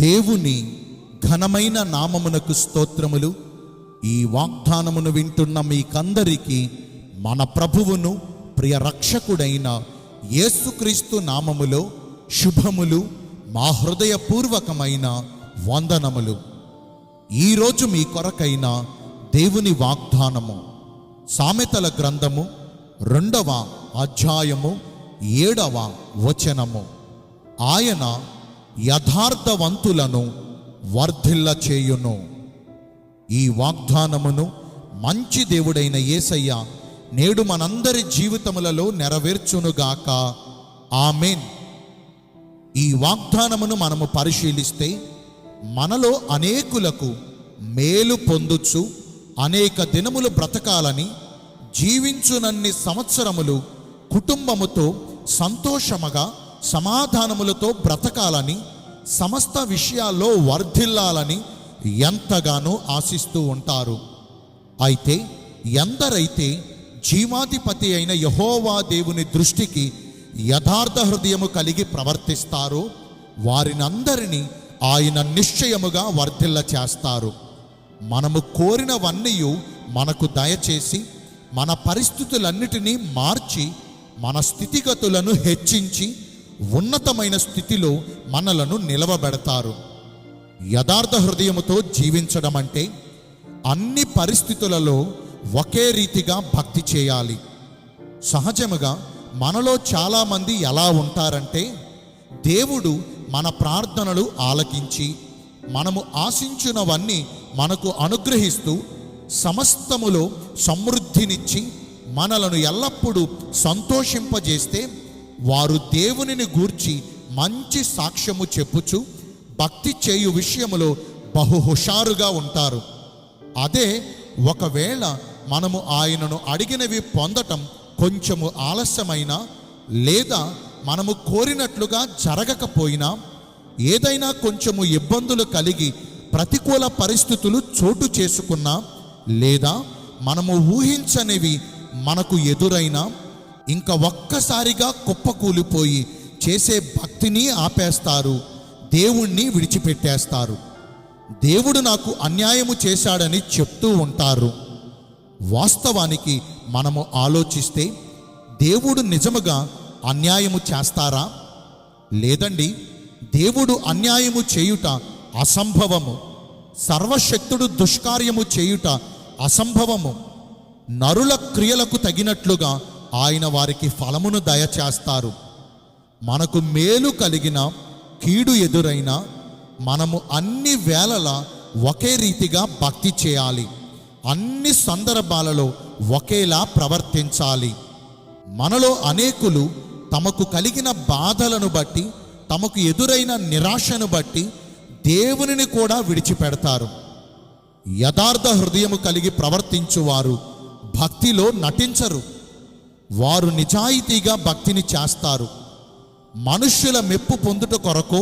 దేవుని ఘనమైన నామమునకు స్తోత్రములు. ఈ వాగ్దానమును వింటున్న మీకందరికీ మన ప్రభువును ప్రియ రక్షకుడైన యేసుక్రీస్తు నామములో శుభములు, మా హృదయపూర్వకమైన వందనములు. ఈరోజు మీ కొరకైన దేవుని వాగ్దానము సామెతల గ్రంథము 2వ అధ్యాయము 7వ వచనము. ఆయన యథార్థవంతులను వర్ధిల్ల చేయును. ఈ వాగ్దానమును మంచి దేవుడైన యేసయ్య నేడు మనందరి జీవితములలో నెరవేర్చునుగాక. ఆమేన్. ఈ వాగ్దానమును మనము పరిశీలిస్తే మనలో అనేకులకు మేలు పొందుచు అనేక దినములు బ్రతకాలని, జీవించునన్ని సంవత్సరములు కుటుంబముతో సంతోషముగా సమాధానములతో బ్రతకాలని, సమస్త విషయాల్లో వర్ధిల్లాలని ఎంతగానో ఆశిస్తూ ఉంటారు. అయితే ఎందరైతే జీవాధిపతి అయిన యెహోవా దేవుని దృష్టికి యథార్థ హృదయము కలిగి ప్రవర్తిస్తారో వారినందరినీ ఆయన నిశ్చయముగా వర్ధిల్ల చేస్తారు. మనము కోరినవన్నీ మనకు దయచేసి మన పరిస్థితులన్నిటినీ మార్చి మన స్థితిగతులను హెచ్చించి ఉన్నతమైన స్థితిలో మనలను నిలవబెడతారు. యథార్థ హృదయముతో జీవించడం అంటే అన్ని పరిస్థితులలో ఒకే రీతిగా భక్తి చేయాలి. సహజముగా మనలో చాలామంది ఎలా ఉంటారంటే, దేవుడు మన ప్రార్థనలు ఆలకించి మనము ఆశించినవన్నీ మనకు అనుగ్రహిస్తూ సమస్తములో సమృద్ధినిచ్చి మనలను ఎల్లప్పుడూ సంతోషింపజేస్తే వారు దేవునిని గూర్చి మంచి సాక్ష్యము చెప్పుచు భక్తి చేయు విషయములో బహు హుషారుగా ఉంటారు. అదే ఒకవేళ మనము ఆయనను అడిగినవి పొందటం కొంచెము ఆలస్యమైనా, లేదా మనము కోరినట్లుగా జరగకపోయినా, ఏదైనా కొంచెము ఇబ్బందులు కలిగి ప్రతికూల పరిస్థితులు చోటు చేసుకున్నా, లేదా మనము ఊహించనివి మనకు ఎదురైనా, ఇంకా ఒక్కసారిగా కుప్పకూలిపోయి చేసే భక్తిని ఆపేస్తారు, దేవుణ్ణి విడిచిపెట్టేస్తారు. దేవుడు నాకు అన్యాయము చేశాడని చెప్తూ ఉంటారు. వాస్తవానికి మనము ఆలోచిస్తే దేవుడు నిజముగా అన్యాయము చేస్తారా? లేదండి. దేవుడు అన్యాయము చేయుట అసంభవము. సర్వశక్తుడు దుష్కార్యము చేయుట అసంభవము. నరుల క్రియలకు తగినట్లుగా ఆయన వారికి ఫలమును దయచేస్తారు. మనకు మేలు కలిగిన, కీడు ఎదురైనా మనము అన్ని వేళలా ఒకే రీతిగా భక్తి చేయాలి. అన్ని సందర్భాలలో ఒకేలా ప్రవర్తించాలి. మనలో అనేకులు తమకు కలిగిన బాధలను బట్టి, తమకు ఎదురైన నిరాశను బట్టి దేవునిని కూడా విడిచిపెడతారు. యథార్థ హృదయము కలిగి ప్రవర్తించువారు భక్తిలో నటించరు. వారు నిజాయితీగా భక్తిని చేస్తారు. మనుష్యుల మెప్పు పొందుట కొరకో,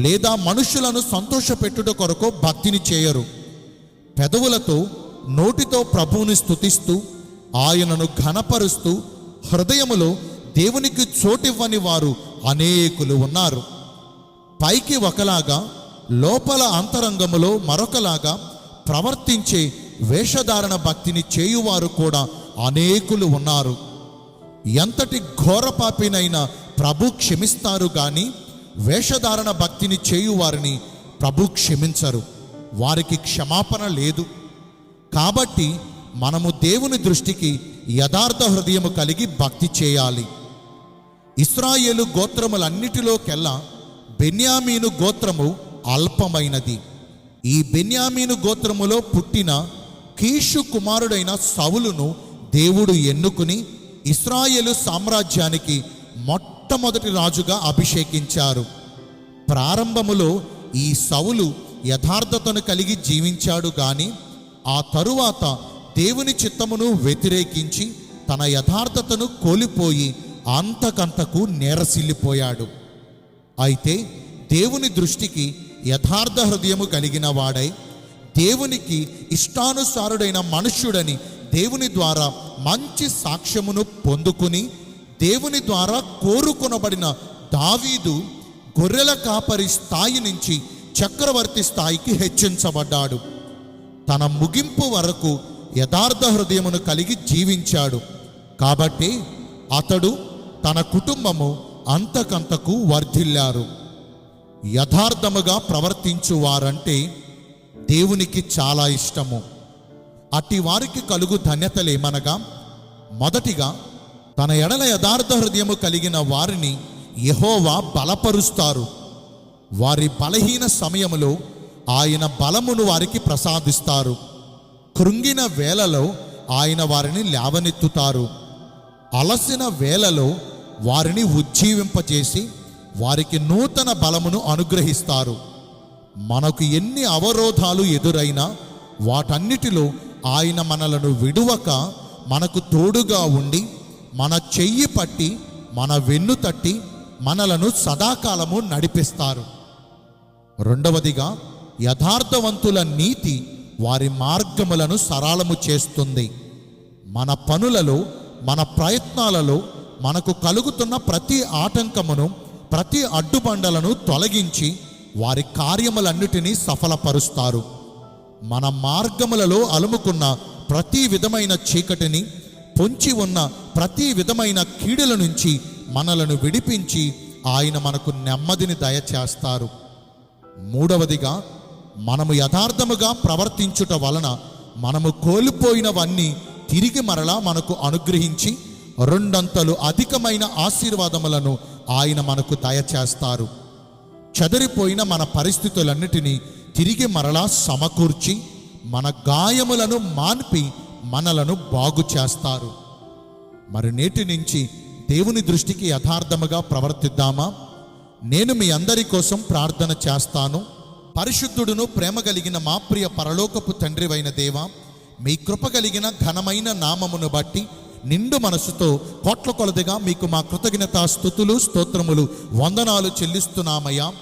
లేదా మనుష్యులను సంతోషపెట్టుట కొరకో భక్తిని చేయరు. పెదవులతో, నోటితో ప్రభువుని స్తుతిస్తూ ఆయనను ఘనపరుస్తూ హృదయములో దేవునికి చోటివ్వని వారు అనేకులు ఉన్నారు. పైకి ఒకలాగా, లోపల అంతరంగములో మరొకలాగా ప్రవర్తించే వేషధారణ భక్తిని చేయువారు కూడా అనేకులు ఉన్నారు. ఎంతటి ఘోరపాపినైనా ప్రభు క్షమిస్తారు గాని వేషధారణ భక్తిని చేయువారిని ప్రభు క్షమించరు. వారికి క్షమాపణ లేదు. కాబట్టి మనము దేవుని దృష్టికి యథార్థ హృదయము కలిగి భక్తి చేయాలి. ఇశ్రాయేలు గోత్రములన్నిటిలోకెల్లా బెన్యామీను గోత్రము అల్పమైనది. ఈ బెన్యామీను గోత్రములో పుట్టిన కీషు కుమారుడైన సౌలును దేవుడు ఎన్నుకుని ఇశ్రాయేలు సామ్రాజ్యానికి మొట్టమొదటి రాజుగా అభిషేకించారు. ప్రారంభములో ఈ సౌలు యథార్థతను కలిగి జీవించాడు గాని ఆ తరువాత దేవుని చిత్తమును వ్యతిరేకించి తన యథార్థతను కోల్పోయి అంతకంతకు నేరసిల్లిపోయాడు. అయితే దేవుని దృష్టికి యథార్థ హృదయము కలిగిన వాడై, దేవునికి ఇష్టానుసారుడైన మనుష్యుడని దేవుని ద్వారా మంచి సాక్ష్యమును పొందుకుని, దేవుని ద్వారా కోరుకొనబడిన దావీదు గొర్రెల కాపరి స్థాయి నుంచి చక్రవర్తి స్థాయికి హెచ్చించబడ్డాడు. తన ముగింపు వరకు యథార్థ హృదయమును కలిగి జీవించాడు. కాబట్టి అతడు తన కుటుంబము అంతకంతకు వర్ధిల్లారు. యథార్థముగా ప్రవర్తించువారంటే దేవునికి చాలా ఇష్టము. అట్టి వారికి కలుగు ధన్యతలేమనగా, మొదటిగా తన ఎడల యథార్థ హృదయము కలిగిన వారిని యెహోవా బలపరుస్తారు. వారి బలహీన సమయములో ఆయన బలమును వారికి ప్రసాదిస్తారు. కృంగిన వేళలో ఆయన వారిని లేవనెత్తుతారు. అలసిన వేళలో వారిని ఉజ్జీవింపచేసి వారికి నూతన బలమును అనుగ్రహిస్తారు. మనకు ఎన్ని అవరోధాలు ఎదురైనా వాటన్నిటిలో ఆయన మనలను విడువక మనకు తోడుగా ఉండి మన చెయ్యి పట్టి మన వెన్ను తట్టి మనలను సదాకాలము నడిపిస్తారు. రెండవదిగా, యథార్థవంతుల నీతి వారి మార్గములను సరళము చేస్తుంది. మన పనులలో, మన ప్రయత్నాలలో మనకు కలుగుతున్న ప్రతి ఆటంకమును, ప్రతి అడ్డుబండలను తొలగించి వారి కార్యములన్నిటినీ సఫలపరుస్తారు. మన మార్గములలో అలుముకున్న ప్రతి విధమైన చీకటిని, పొంచి ఉన్న ప్రతి విధమైన కీడుల నుంచి మనలను విడిపించి ఆయన మనకు నెమ్మదిని దయచేస్తారు. మూడవదిగా, మనము యథార్థముగా ప్రవర్తించుట వలన మనము కోల్పోయినవన్నీ తిరిగి మరలా మనకు అనుగ్రహించి రెండంతలు అధికమైన ఆశీర్వాదములను ఆయన మనకు దయచేస్తారు. చెదరిపోయిన మన పరిస్థితులన్నిటినీ తిరిగి మరలా సమకూర్చి మన గాయములను మాన్పి మనలను బాగు చేస్తారు. మరి నేటి నుంచి దేవుని దృష్టికి యథార్థముగా ప్రవర్తిద్దామా? నేను మీ అందరి కోసం ప్రార్థన చేస్తాను. పరిశుద్ధుడును ప్రేమ కలిగిన మా ప్రియ పరలోకపు తండ్రివైన దేవా, మీ కృప కలిగిన ఘనమైన నామమును బట్టి నిండు మనసుతో కోట్ల కొలదిగా మీకు మా కృతజ్ఞతా స్తుతులు, స్తోత్రములు, వందనాలు చెల్లిస్తున్నామయ్యా.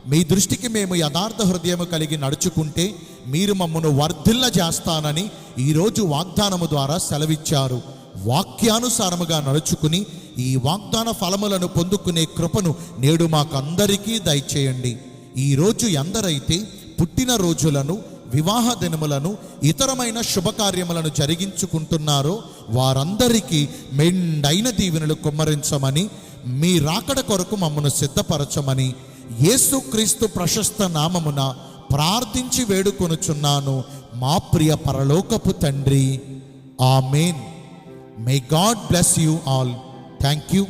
మీ దృష్టికి మేము యథార్థ హృదయము కలిగి నడుచుకుంటే మీరు మమ్మను వర్ధిల్ల చేస్తానని ఈరోజు వాగ్దానము ద్వారా సెలవిచ్చారు. వాక్యానుసారముగా నడుచుకుని ఈ వాగ్దాన ఫలములను పొందుకునే కృపను నేడు మాకందరికీ దయచేయండి. ఈరోజు ఎందరైతే పుట్టిన రోజులను, వివాహ దినములను, ఇతరమైన శుభకార్యములను జరిగించుకుంటున్నారో వారందరికీ మెండైన దీవెనలు కుమ్మరించమని, మీ రాకడ కొరకు మమ్మను సిద్ధపరచమని యేసుక్రీస్తు ప్రశస్త నామమున ప్రార్థించి వేడుకొనుచున్నాను మా ప్రియ పరలోకపు తండ్రి. ఆమేన్. May God bless you all. Thank you.